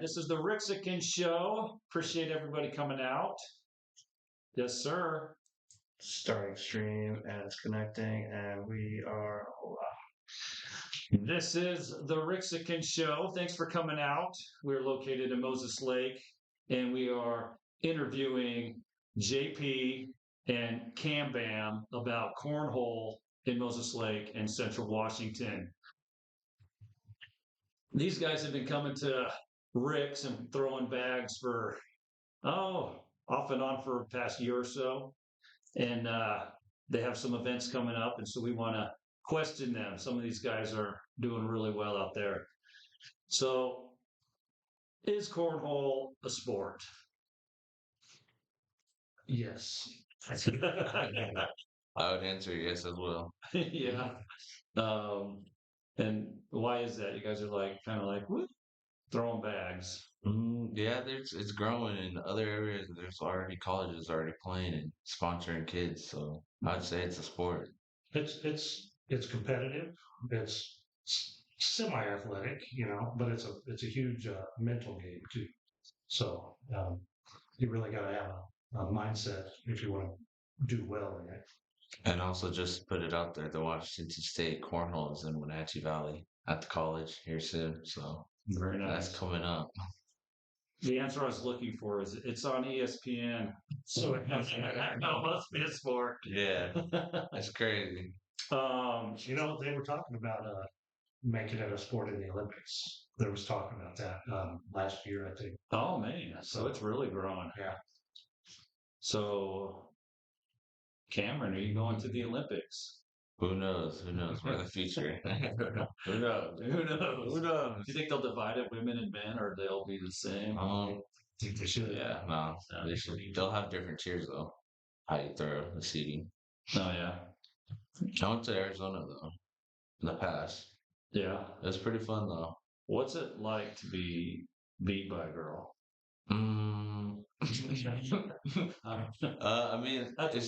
This is the Ricksican show. Appreciate everybody coming out. Yes, sir. Starting stream and it's connecting, and we are This is the Ricksican show. Thanks for coming out. We're located in Moses Lake, and we are interviewing JP and Cam Bam about cornhole in Moses Lake and Central Washington. These guys have been coming to Rick's and throwing bags for, off and on for the past year or so. And they have some events coming up. And so we want to question them. Some of these guys are doing really well out there. So, is cornhole a sport? yes. I would answer yes as well. Yeah. And why is that? You guys are like, kind of like, whoop, throwing bags. Yeah, it's growing in other areas. There's already colleges already playing and sponsoring kids, so I'd say it's a sport. It's competitive. It's semi-athletic, but it's a huge mental game too. So you really got to have a mindset if you want to do well in it. And also just put it out there, the Washington State Cornhole is in Wenatchee Valley at the college here soon, so Very nice. that's coming up. The answer I was looking for is it's on ESPN. So it must be a sport. Yeah, that's crazy. They were talking about making it a sport in the Olympics. There was talk about that last year, I think. Oh man, so it's really growing. Yeah. So, Cameron, are you going to the Olympics? Who knows? Who knows? We're the future. Who knows? Who knows? Who knows? Do you think they'll divide it, women and men, or they'll be the same? I think they should. Yeah, no, they should. They'll have different tiers though. How you throw the seating. Oh yeah, I went to Arizona though in the past. yeah. It was pretty fun though. What's it like to be beat by a girl? I mean, it's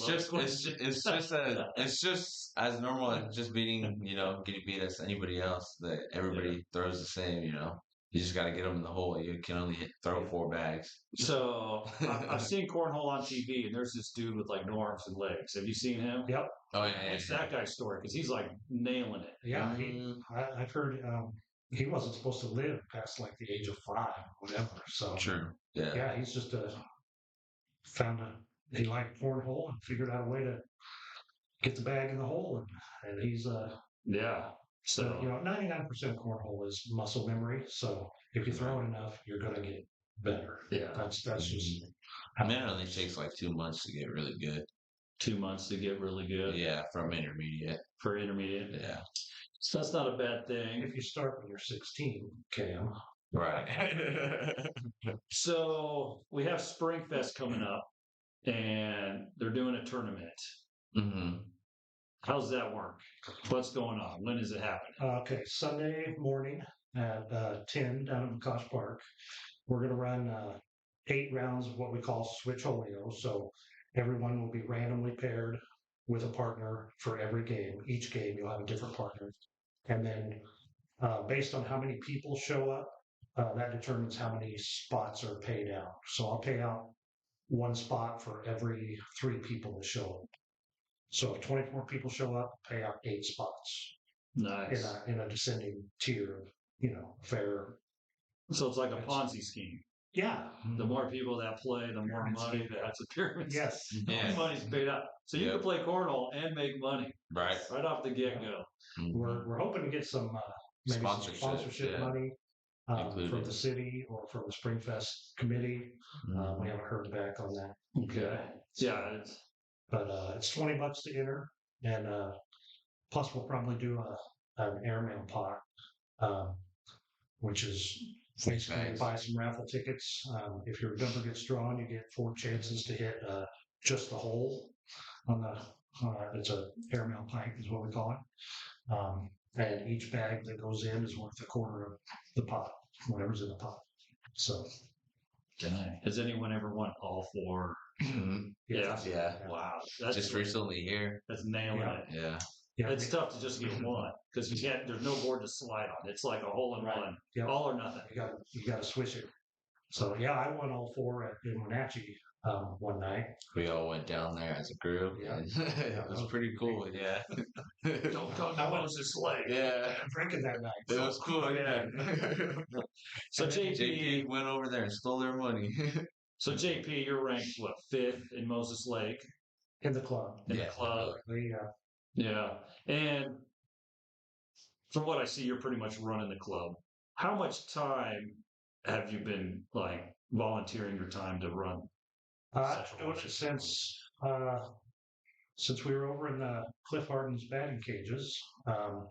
just as normal as just beating, getting beat as anybody else. That everybody throws the same, You just got to get them in the hole. You can only throw 4 bags. So I've seen cornhole on TV, and there's this dude with like no arms and legs. Have you seen him? Yep. Oh yeah. What's that guy's story? Because he's like nailing it. Yeah, I've heard he wasn't supposed to live past like the age of 5, whatever. So True. Yeah. Yeah, he's just he liked cornhole and figured out a way to get the bag in the hole, and he's Yeah. So 99% cornhole is muscle memory. So if you throw it enough, you're gonna get better. Yeah. That's just. And it only takes like 2 months to get really good. 2 months to get really good. Yeah, from intermediate. For intermediate. Yeah. So that's not a bad thing. If you start when you're 16, Cam. Right. So we have Springfest coming up, and they're doing a tournament. Mm-hmm. How's that work? What's going on? When does it happen? Okay, Sunday morning at 10 down at McCosh Park. We're going to run 8 rounds of what we call switch holio. So everyone will be randomly paired with a partner for every game. Each game you'll have a different partner. And then based on how many people show up, that determines how many spots are paid out. So I'll pay out 1 spot for every 3 people that show up. So if 24 people show up, pay out 8 spots. Nice. In a descending tier of fair. So it's like a Ponzi scheme. Yeah. The more people that play, the more money that's a pyramid. Yes. Yeah. Money's paid out. So you can play cornhole and make money. Right. Right off the get-go. We're hoping to get some maybe sponsorship money from the city or from the Springfest committee. We haven't heard back on that. Okay. Yeah. But it's $20 to enter, and plus we'll probably do an airmail pot, which is basically buy some raffle tickets. If your number gets drawn, you get 4 chances to hit just the hole on the. It's a airmail pipe, is what we call it. And each bag that goes in is worth a quarter of the pot, whatever's in the pot. So. Has anyone ever won all 4? Yeah. Wow. That's just recently here. That's nailing it. Yeah. Yeah, it's tough to just get one because there's no board to slide on. It's like a hole in one, all or nothing. You got to switch it So yeah, I won all four in Wenatchee one night. We all went down there as a group, Yeah, and yeah, it that was was pretty cool. Yeah, Don't go to Moses Lake. yeah, I'm drinking that night. it was cool. Yeah. So And then JP JP, went over there and stole their money. so JP, you're ranked what, fifth in Moses Lake in the club. in the Yeah. club? Yeah. Yeah. And from what I see, you're pretty much running the club. How much time have you been like volunteering your time to run I've Central been doing it Washington? since we were over in the Cliff Harden's batting cages. I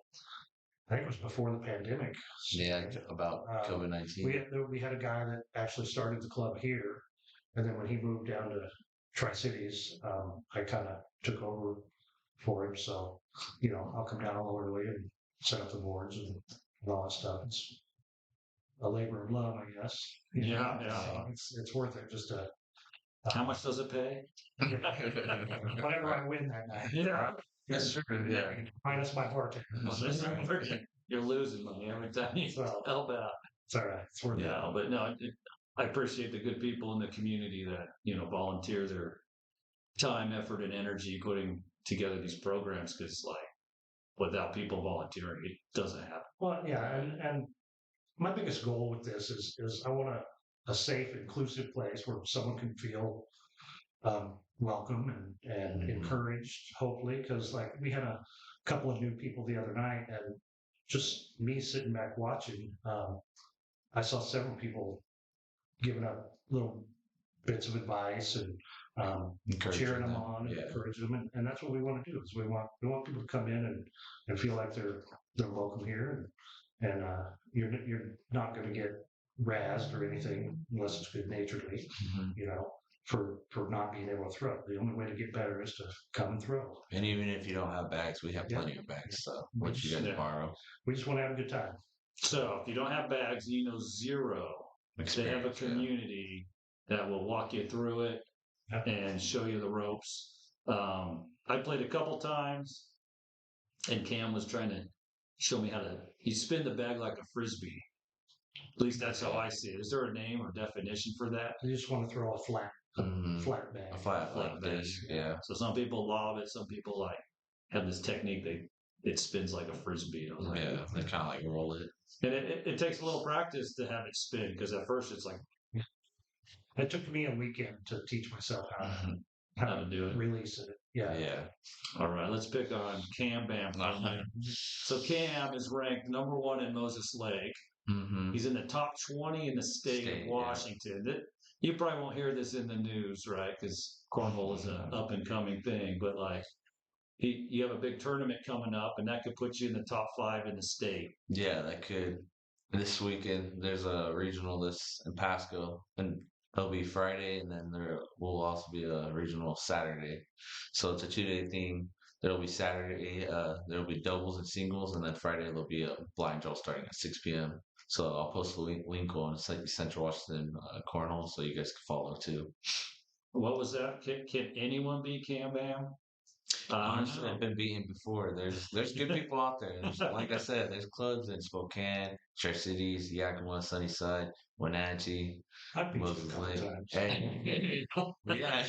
think it was before the pandemic. Yeah, about Um, COVID-19. we had a guy that actually started the club here, and then when he moved down to Tri Cities, I kind of took over for him. So, I'll come down a little early and set up the boards and all that stuff. It's a labor of love, I guess. Yeah, yeah. So it's worth it just to How much does it pay? whatever I win that night. Yeah. That's true. Yeah. Minus my bartender. You're losing money every time you So help out. it's all right. It's worth it. Yeah, but no, I appreciate the good people in the community that, volunteer their time, effort, and energy putting together these programs because, like, without people volunteering, it doesn't happen. Well, yeah, and my biggest goal with this is I want a safe, inclusive place where someone can feel welcome and Mhm. encouraged, hopefully, because like we had a couple of new people the other night, and just me sitting back watching, I saw several people giving up little bits of advice and Encouraging cheering them them. on and Yeah. encouraging them, and that's what we want to do. Is we want people to come in and feel like they're welcome here, and you're not going to get razzed or anything unless it's good naturedly, Mhm. for not being able to throw. The only way to get better is to come and throw. And even if you don't have bags, we have Yeah. plenty of bags, so which you guys Yeah. borrow. We just want to have a good time. So if you don't have bags, zero. They have a Experience, yeah. community that will walk you through it Yeah. and show you the ropes. I played a couple times, and Cam was trying to show me how to. You spin the bag like a frisbee. At least that's how I see it. Is there a name or definition for that? You just want to throw a flat Mhm. bag. A flat Flat like bag. this, yeah. So some people lob it. Some people like have this technique. It spins like a frisbee. I was like, Yeah, they kind of like roll it. and it takes a little practice to have it spin because at first it's like It took me a weekend to teach myself Mhm. how how to to do it. release it. Yeah. Yeah. All right, let's pick on Cam Bam. So Cam is ranked number one in Moses Lake. Hmm. He's in the top 20 in the state of Yeah. Washington. You probably won't hear this in the news, right? Because cornhole is an up and coming thing. But like, you have a big tournament coming up, and that could put you in the top 5 in the state. Yeah, that could. This weekend, there's a regional this in Pasco, and it'll be Friday, and then there will also be a regional Saturday. So it's a 2-day thing. There'll be Saturday, there'll be doubles and singles, and then Friday there'll be a blind draw starting at 6 p.m. So I'll post the link on it's like Central Washington Cornhole, so you guys can follow too. What was that? Can anyone beat Cam Bam? Honestly, I've been beaten before. There's good people out there. There's, like I said, there's clubs in Spokane, Tri Cities, Yakima, Sunnyside, Wenatchee, I've beat you a Moses couple Lake. times. And yeah,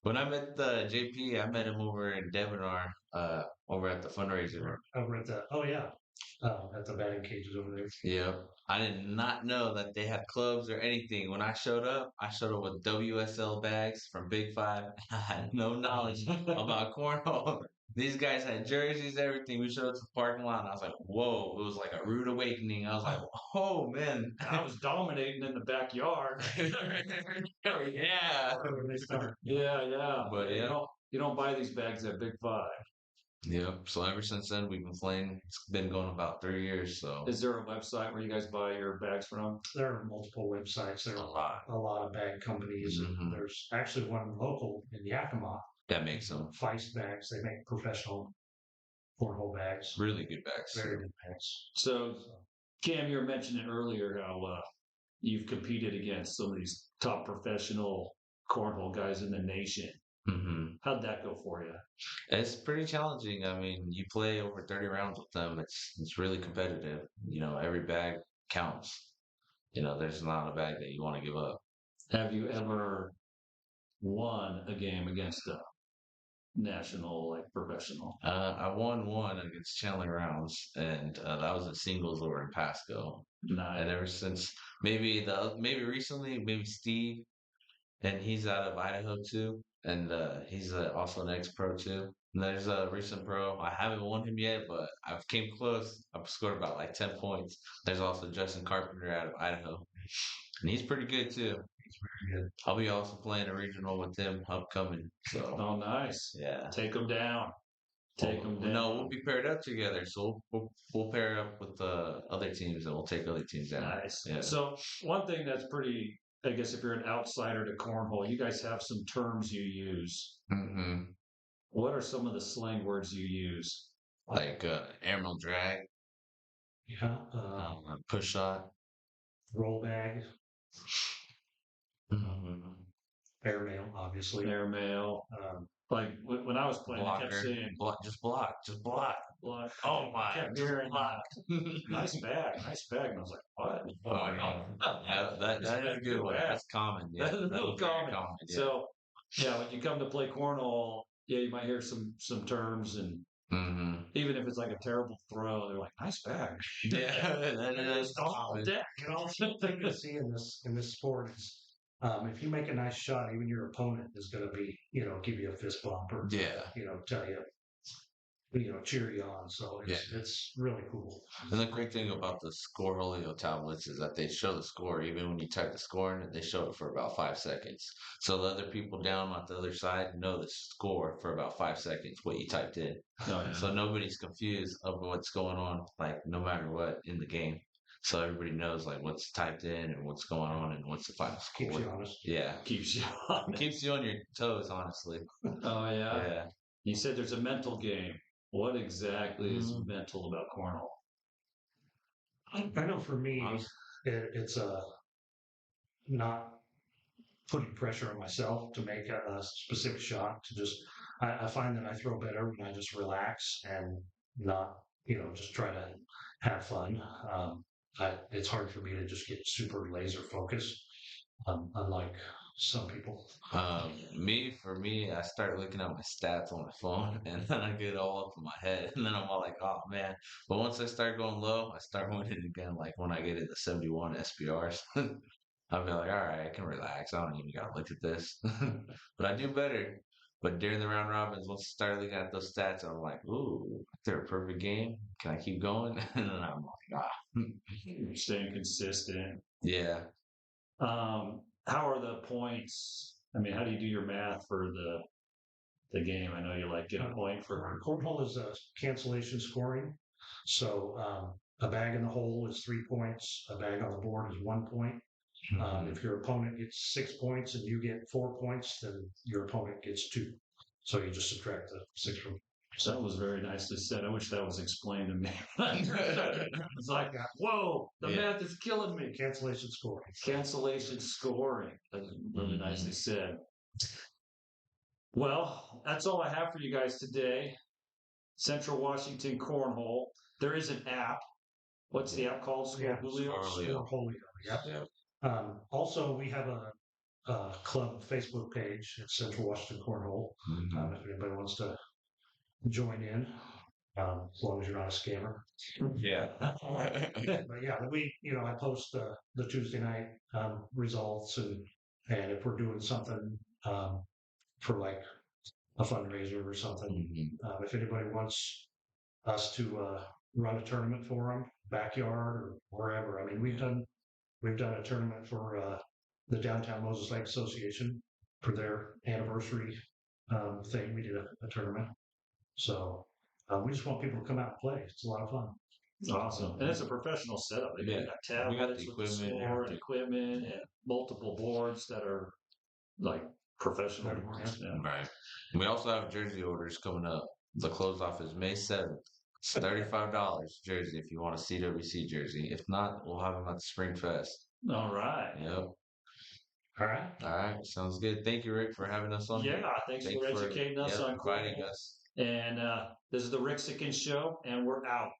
when I met JP, I met him over in Devonar, over at the fundraiser. Over at at the batting cages over there. Yep. I did not know that they had clubs or anything. When I showed up with WSL bags from Big Five. I had no knowledge about cornhole. These guys had jerseys, everything. We showed up to the parking lot, and I was like, "Whoa!" It was like a rude awakening. I was like, "Oh man!" I was dominating in the backyard. Yeah. When they start. Yeah, yeah. But You yeah. don't buy these bags at Big Five. Yep. So ever since then, we've been playing. It's been going about 3 years. So Is there a website where you guys buy your bags from? There are multiple websites. There a are lot a lot of bag companies. Mhm. And there's actually one local in Yakima, that makes them Feist Bags. They make professional cornhole bags. really good bags. Very good bags. So, Cam, you were mentioning earlier how you've competed against some of these top professional cornhole guys in the nation. Hmm. How'd that go for you? It's pretty challenging. I mean, you play over 30 rounds with them. It's really competitive. You know, every bag counts. there's not a bag that you want to give up. Have you ever won a game against a national, like professional? I won one against Chandler Rounds, and that was in singles over in Pasco. Nice. And ever since, maybe recently, maybe Steve, and he's out of Idaho too, and he's also an ex-pro too. And there's a recent pro. I haven't won him yet, but I've came close. I've scored about like 10 points. There's also Justin Carpenter out of Idaho, and he's pretty good too. Very good. I'll be also playing a regional with him upcoming. So Oh, nice. yeah. Take them down. Take them down. No, we'll be paired up together. So we'll pair up with the other teams and we'll take other teams down. Nice. Yeah. So one thing that's pretty, I guess, if you're an outsider to cornhole, you guys have some terms you use. Mm-hmm. What are some of the slang words you use? Like airmail drag, Yeah. push shot. Roll bag, Mm-hmm. airmail, obviously. Airmail. Like when I was playing, I kept Blocker. saying Just block. block. Oh my! I kept Just hearing block. nice bag, nice bag. And I was like, what? Oh yeah, that is a good one. That's common. Yeah, That's real is very common. Yeah. So yeah, when you come to play cornhole, yeah, you might hear some terms, and Mm-hmm. even if it's like a terrible throw, they're like, nice bag. Yeah, that is Oh, common. deck. The thing to see in this sport is if you make a nice shot, even your opponent is going to be, give you a fist bump or, Yeah. tell you, cheer you on. So it's really cool. And the great thing about the Scoreholio tablets is that they show the score even when you type the score in, they show it for about 5 seconds. So the other people down on the other side know the score for about 5 seconds, what you typed in. Oh, yeah. So nobody's confused of what's going on, like no matter what in the game. So everybody knows like what's typed in and what's going on and what's the final score. Keeps you honest. Yeah. Keeps you on. Keeps you on your toes, honestly. Oh yeah. Yeah. You said there's a mental game. What exactly is mental about cornhole? I know for me, it's not putting pressure on myself to make a specific shot. I find that I throw better when I just relax and not, just try to have fun. It's hard for me to just get super laser focused, unlike some people. For me, I start looking at my stats on my phone and then I get all up in my head and then I'm all like, oh man. But once I start going low, I start winning again. Like when I get into 71 SPRs, I'll be like, all right, I can relax. I don't even gotta look at this. But I do better. But during the round robins, once I start looking at those stats, I'm like, ooh, they're a perfect game. Can I keep going? And then I'm like, You're staying consistent. yeah. How are the points? I mean, how do you do your math for the game? I know you like get a point for. Cornhole is a cancellation scoring. So a bag in the hole is 3 points. A bag on the board is 1 point. If your opponent gets 6 points and you get 4 points, then your opponent gets 2. So you just subtract the 6 from. That was very nicely said. I wish that was explained to me. It's like, whoa, the math is killing me. Cancellation scoring. Cancellation scoring. That's really nicely said. Well, that's all I have for you guys today. Central Washington Cornhole. There is an app. What's the app called? Scoreholio. Yep. Also, we have a club Facebook page. It's Central Washington Cornhole. If anybody wants to join in, as long as you're not a scammer. Yeah. But yeah, I post the Tuesday night results, and if we're doing something for like a fundraiser or something, if anybody wants us to run a tournament for them, backyard or wherever. I mean, we've done a tournament for the Downtown Moses Lake Association for their anniversary thing. We did a tournament. So we just want people to come out and play. It's a lot of fun. Awesome. And it's a professional setup. They got tablets, we got the equipment, and equipment, and multiple boards that are like professional boards. Yeah. Right. And we also have jersey orders coming up. The close off is May 7th. It's $35 jersey if you want a CWC jersey. If not, we'll have them at the Spring Fest. All right. Yep. All right. All right. Sounds good. Thank you, Rick, for having us on. Yeah. Thanks for educating us on inviting us. And this is the Ricksican Show, and we're out.